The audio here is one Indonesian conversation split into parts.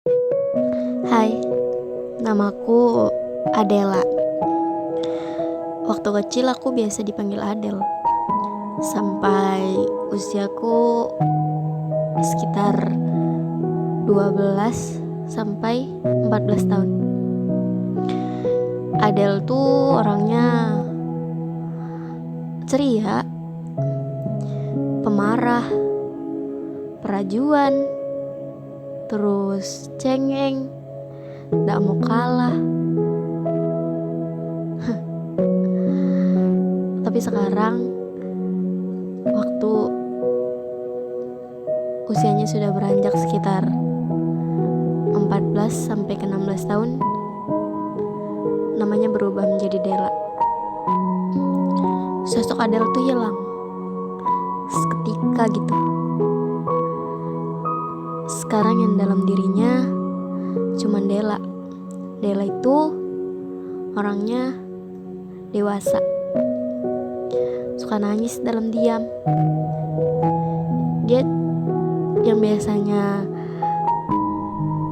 Hai, namaku Adela. Waktu kecil aku biasa dipanggil Adel. Sampai usiaku sekitar 12 sampai 14 tahun. Adel tuh orangnya ceria, pemarah, perajuan, terus cengeng, gak mau kalah. Tapi sekarang waktu usianya sudah beranjak sekitar 14 sampai ke 16 tahun, namanya berubah menjadi Dela. Sosok Adel tuh hilang seketika gitu. Sekarang yang dalam dirinya cuman Dela. Dela itu orangnya dewasa, suka nangis dalam diam. Dia yang biasanya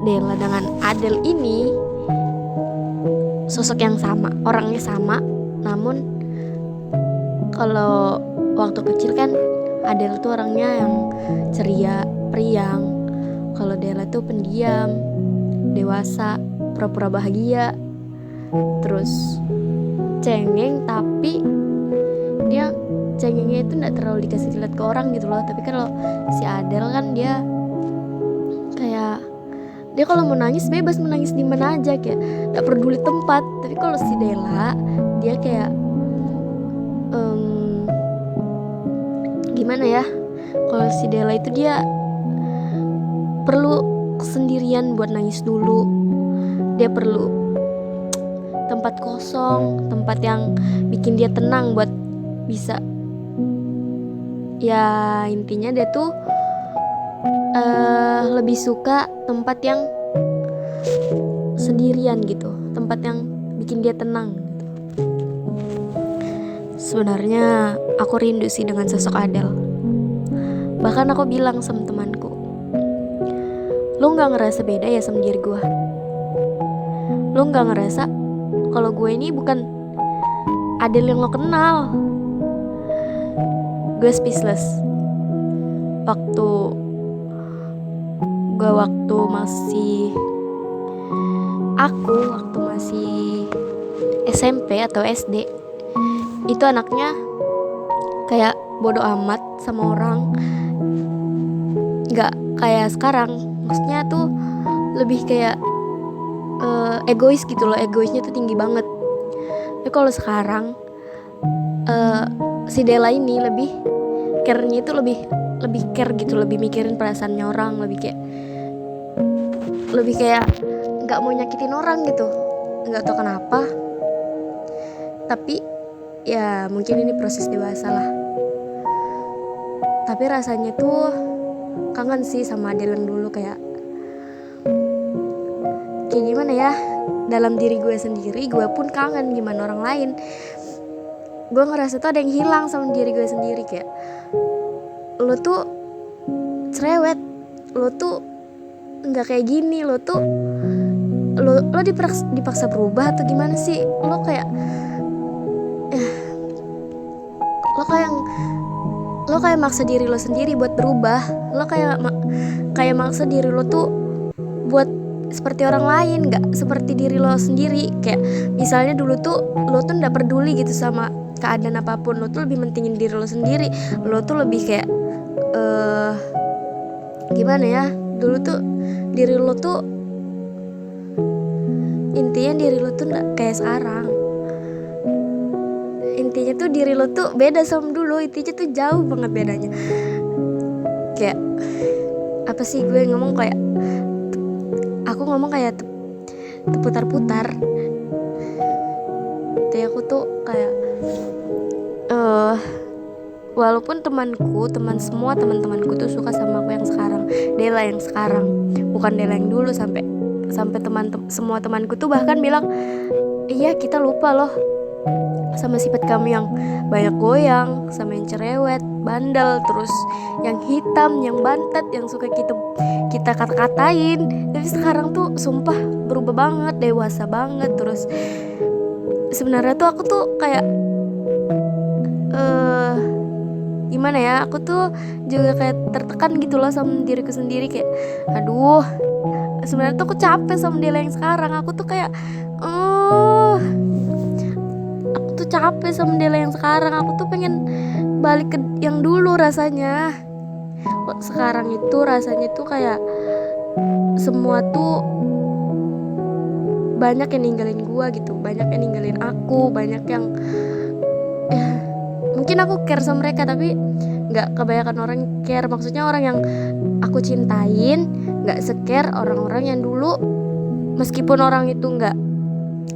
Dela dengan Adel ini sosok yang sama, orangnya sama, namun kalau waktu kecil kan Adel tuh orangnya yang ceria, periang. Kalau Dela tuh pendiam, dewasa, pura-pura bahagia, terus cengeng, tapi dia cengengnya itu gak terlalu dikasih lihat ke orang gitu loh. Tapi kalau si Adel kan dia kayak, dia kalau mau nangis bebas menangis di mana aja, kayak gak peduli tempat. Tapi kalau si Dela dia kayak gimana ya, kalau si Dela itu dia perlu sendirian buat nangis dulu. Dia perlu tempat kosong, tempat yang bikin dia tenang buat bisa, ya intinya dia tuh lebih suka tempat yang sendirian gitu, tempat yang bikin dia tenang gitu. Sebenarnya aku rindu sih dengan sosok Adel. Bahkan aku bilang sama temanku, lo gak ngerasa beda ya sama diri gue? Lo gak ngerasa kalau gue ini bukan Adel yang lo kenal? Gue speechless. Waktu masih SMP atau SD, itu anaknya kayak bodo amat sama orang, gak kayak sekarang. Maksudnya tuh lebih kayak egois gitu loh, egoisnya tuh tinggi banget. Tapi kalau sekarang si Dela ini lebih care-nya itu lebih care gitu, lebih mikirin perasaannya orang, lebih kayak nggak mau nyakitin orang gitu. Nggak tahu kenapa, tapi ya mungkin ini proses dewasa lah. Tapi rasanya tuh kangen sih sama Adel yang dulu, kayak gimana ya, dalam diri gue sendiri gue pun kangen, gimana orang lain. Gue ngerasa tuh ada yang hilang sama diri gue sendiri. Kayak lo tuh cerewet, lo tuh nggak kayak gini, lo dipaksa berubah atau gimana sih? Lo kayak maksa diri lo sendiri buat berubah. Lo kayak maksa diri lo tuh buat seperti orang lain, gak seperti diri lo sendiri. Kayak misalnya dulu tuh lo tuh gak peduli gitu sama keadaan apapun, lo tuh lebih mentingin diri lo sendiri. Lo tuh lebih kayak gimana ya, dulu tuh diri lo tuh, intinya diri lo tuh gak kayak sekarang. Intinya tuh diri lo tuh beda sama dulu. Intinya tuh jauh banget bedanya. Kayak apa sih, gue ngomong kayak terputar-putar. Jadi aku tuh kayak walaupun teman-temanku tuh suka sama aku yang sekarang, Dela yang sekarang, bukan Dela yang dulu. Sampai semua temanku tuh bahkan bilang, iya kita lupa loh sama sifat kamu yang banyak goyang, sama yang cerewet, bandel, terus yang hitam, yang bantet, yang suka kita kata-katain. Tapi sekarang tuh sumpah berubah banget, dewasa banget. Terus sebenarnya tuh aku tuh kayak gimana ya, aku tuh juga kayak tertekan gitu loh sama diriku sendiri, kayak aduh, sebenarnya tuh aku capek sama Dela yang sekarang. Aku tuh kayak aku tuh capek sama Dela yang sekarang. Aku tuh pengen balik ke yang dulu rasanya. Kok sekarang itu rasanya tuh kayak semua tuh banyak yang ninggalin gua gitu, banyak yang ninggalin aku, banyak yang mungkin aku care sama mereka tapi nggak kebanyakan orang care. Maksudnya orang yang aku cintain nggak se-care orang-orang yang dulu, meskipun orang itu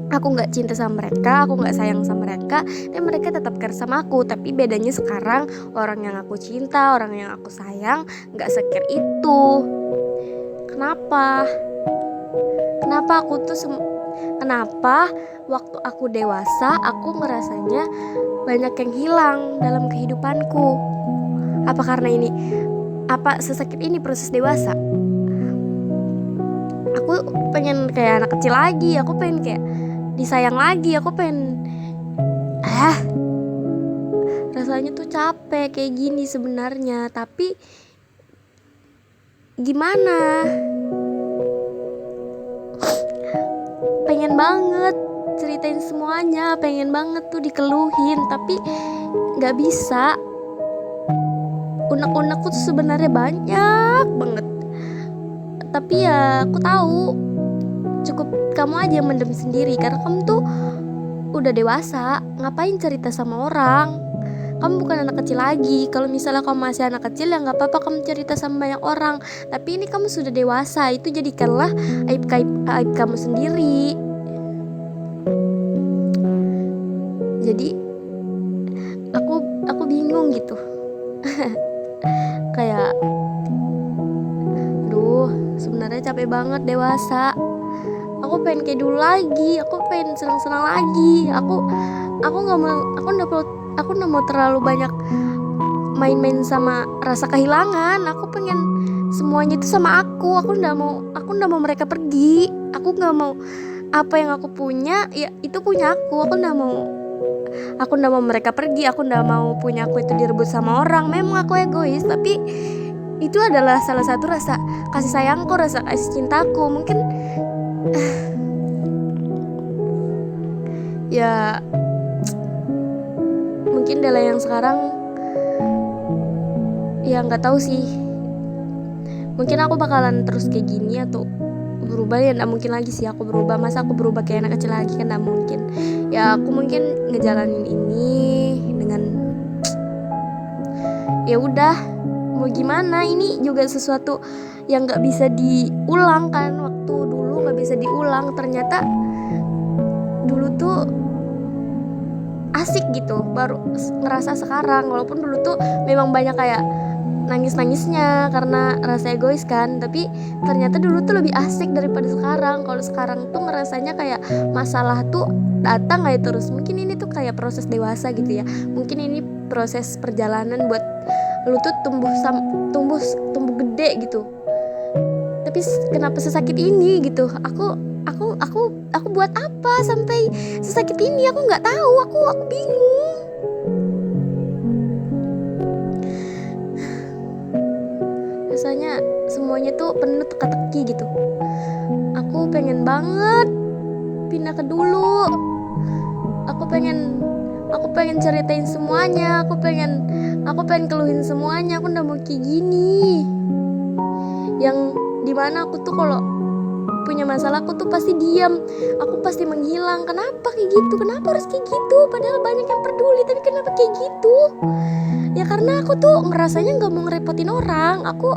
aku nggak cinta sama mereka, aku nggak sayang sama mereka, dan mereka tetap care sama aku. Tapi bedanya sekarang orang yang aku cinta, orang yang aku sayang nggak se-care itu. Kenapa aku tuh kenapa waktu aku dewasa aku ngerasanya banyak yang hilang dalam kehidupanku? Apa karena ini, apa sesakit ini proses dewasa? Aku pengen kayak anak kecil lagi, aku pengen kayak disayang lagi, aku pengen rasanya tuh capek kayak gini sebenarnya. Tapi gimana, pengen banget ceritain semuanya, pengen banget tuh dikeluhin, tapi gak bisa. Unek-unekku tuh sebenarnya banyak banget, tapi ya aku tahu cukup kamu aja yang mendem sendiri, karena kamu tuh udah dewasa. Ngapain cerita sama orang? Kamu bukan anak kecil lagi. Kalau misalnya kamu masih anak kecil ya gak apa-apa kamu cerita sama banyak orang, tapi ini kamu sudah dewasa, itu jadikanlah aib kamu sendiri. Jadi aku bingung gitu. Kayak sebenarnya capek banget dewasa. Aku pengen kayak dulu lagi, aku pengen senang-senang lagi. Aku nggak mau terlalu banyak main-main sama rasa kehilangan. Aku pengen semuanya itu sama aku. Aku nggak mau mereka pergi. Aku nggak mau apa yang aku punya ya itu punya aku. Aku nggak mau mereka pergi. Aku nggak mau punya aku itu direbut sama orang. Memang aku egois, tapi itu adalah salah satu rasa kasih sayangku, rasa kasih cintaku. Mungkin ya mungkin Dela yang sekarang ya nggak tahu sih. Mungkin aku bakalan terus kayak gini atau berubah, ya nggak mungkin lagi sih aku berubah. Masa aku berubah kayak anak kecil lagi, kan nggak mungkin. Ya aku mungkin ngejalanin ini dengan ya udah, mau gimana. Ini juga sesuatu yang nggak bisa diulang kan. Waktu dulu nggak bisa diulang. Ternyata dulu tuh asik gitu, baru ngerasa sekarang. Walaupun dulu tuh memang banyak kayak nangis-nangisnya karena rasa egois kan, tapi ternyata dulu tuh lebih asik daripada sekarang. Kalau sekarang tuh ngerasanya kayak masalah tuh datang aja terus. Mungkin ini tuh kayak proses dewasa gitu ya. Mungkin ini proses perjalanan buat lu tuh tumbuh gede gitu. Tapi kenapa sesakit ini gitu? Aku buat apa sampai sesakit ini? Aku nggak tahu. Aku bingung. Rasanya semuanya tuh penuh teka-teki gitu. Aku pengen banget pindah ke dulu. Aku pengen ceritain semuanya. Aku pengen keluhin semuanya. Aku nggak mau kayak gini. Yang dimana aku tuh kalau punya masalah aku tuh pasti diam, aku pasti menghilang. Kenapa kayak gitu? Kenapa harus kayak gitu? Padahal banyak yang peduli, tapi kenapa kayak gitu? Ya karena aku tuh ngerasanya nggak mau ngerepotin orang. Aku